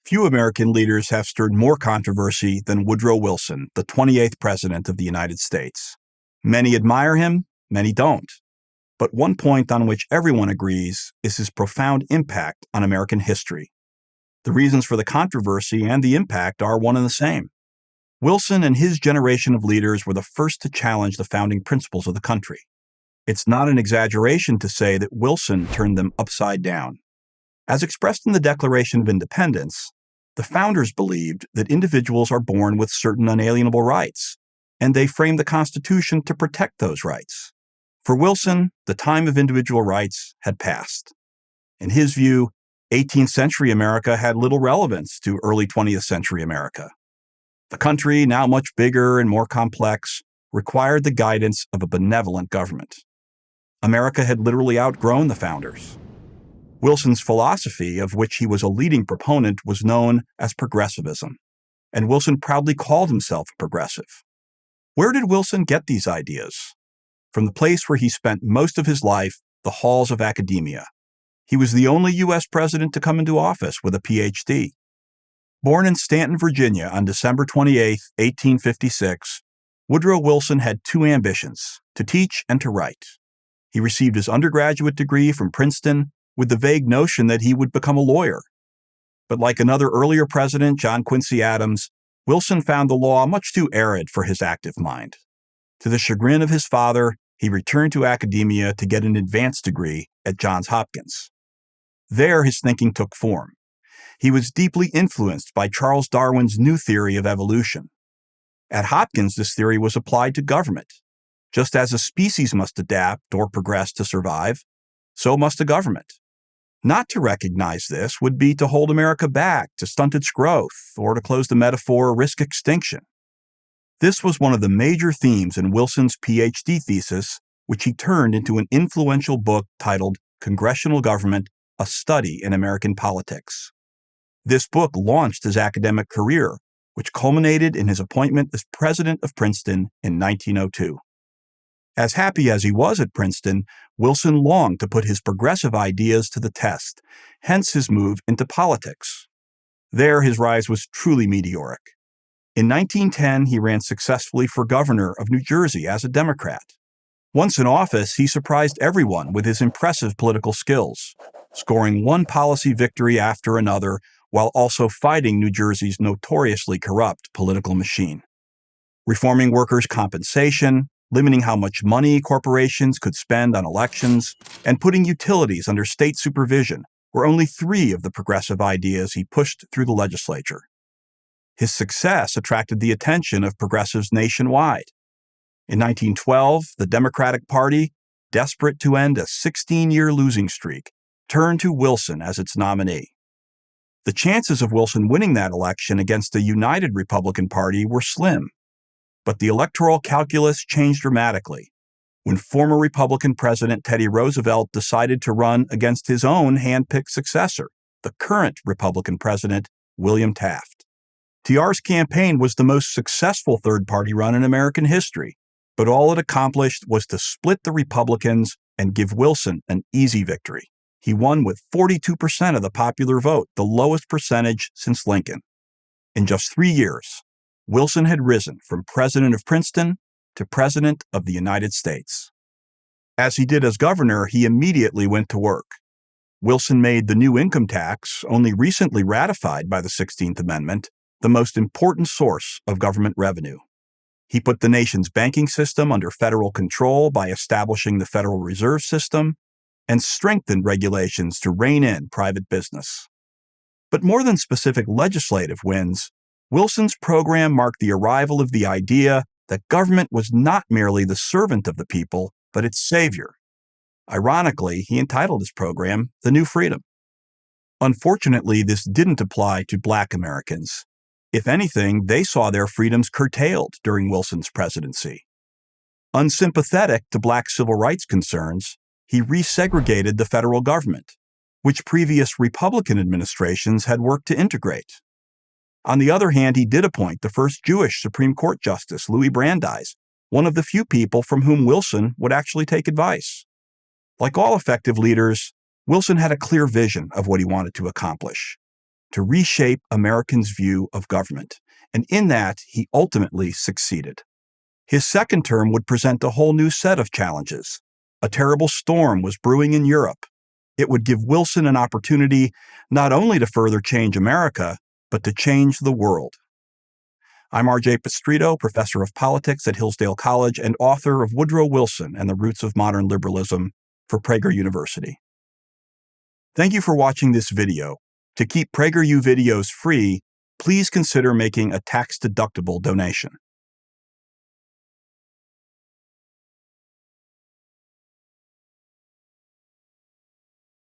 Few American leaders have stirred more controversy than Woodrow Wilson, the 28th President of the United States. Many admire him, many don't. But one point on which everyone agrees is his profound impact on American history. The reasons for the controversy and the impact are one and the same. Wilson and his generation of leaders were the first to challenge the founding principles of the country. It's not an exaggeration to say that Wilson turned them upside down. As expressed in the Declaration of Independence, the founders believed that individuals are born with certain unalienable rights, and they framed the Constitution to protect those rights. For Wilson, the time of individual rights had passed. In his view, 18th century America had little relevance to early 20th century America. The country, now much bigger and more complex, required the guidance of a benevolent government. America had literally outgrown the founders. Wilson's philosophy, of which he was a leading proponent, was known as progressivism, and Wilson proudly called himself a progressive. Where did Wilson get these ideas? From the place where he spent most of his life, the halls of academia. He was the only U.S. president to come into office with a Ph.D. Born in Stanton, Virginia on December 28, 1856, Woodrow Wilson had two ambitions: to teach and to write. He received his undergraduate degree from Princeton with the vague notion that he would become a lawyer. But like another earlier president, John Quincy Adams, Wilson found the law much too arid for his active mind. To the chagrin of his father, he returned to academia to get an advanced degree at Johns Hopkins. There, his thinking took form. He was deeply influenced by Charles Darwin's new theory of evolution. At Hopkins, this theory was applied to government. Just as a species must adapt or progress to survive, so must a government. Not to recognize this would be to hold America back, to stunt its growth, or to close the metaphor, risk extinction. This was one of the major themes in Wilson's Ph.D. thesis, which he turned into an influential book titled Congressional Government: A Study in American Politics. This book launched his academic career, which culminated in his appointment as president of Princeton in 1902. As happy as he was at Princeton, Wilson longed to put his progressive ideas to the test, hence his move into politics. There, his rise was truly meteoric. In 1910, he ran successfully for governor of New Jersey as a Democrat. Once in office, he surprised everyone with his impressive political skills, scoring one policy victory after another while also fighting New Jersey's notoriously corrupt political machine. Reforming workers' compensation, limiting how much money corporations could spend on elections, and putting utilities under state supervision were only three of the progressive ideas he pushed through the legislature. His success attracted the attention of progressives nationwide. In 1912, the Democratic Party, desperate to end a 16-year losing streak, turned to Wilson as its nominee. The chances of Wilson winning that election against a united Republican Party were slim. But the electoral calculus changed dramatically when former Republican President Teddy Roosevelt decided to run against his own hand-picked successor, the current Republican President, William Taft. TR's campaign was the most successful third-party run in American history, but all it accomplished was to split the Republicans and give Wilson an easy victory. He won with 42% of the popular vote, the lowest percentage since Lincoln. In just 3 years, Wilson had risen from president of Princeton to president of the United States. As he did as governor, he immediately went to work. Wilson made the new income tax, only recently ratified by the 16th Amendment, the most important source of government revenue. He put the nation's banking system under federal control by establishing the Federal Reserve System and strengthened regulations to rein in private business. But more than specific legislative wins, Wilson's program marked the arrival of the idea that government was not merely the servant of the people, but its savior. Ironically, he entitled his program The New Freedom. Unfortunately, this didn't apply to Black Americans. If anything, they saw their freedoms curtailed during Wilson's presidency. Unsympathetic to Black civil rights concerns, he resegregated the federal government, which previous Republican administrations had worked to integrate. On the other hand, he did appoint the first Jewish Supreme Court Justice, Louis Brandeis, one of the few people from whom Wilson would actually take advice. Like all effective leaders, Wilson had a clear vision of what he wanted to accomplish. to reshape Americans' view of government, and in that he ultimately succeeded. His second term would present a whole new set of challenges. A terrible storm was brewing in Europe. It would give Wilson an opportunity not only to further change America, but to change the world. I'm R.J. Pestritto, professor of politics at Hillsdale College and author of Woodrow Wilson and the Roots of Modern Liberalism for Prager University. Thank you for watching this video. To keep PragerU videos free, please consider making a tax-deductible donation.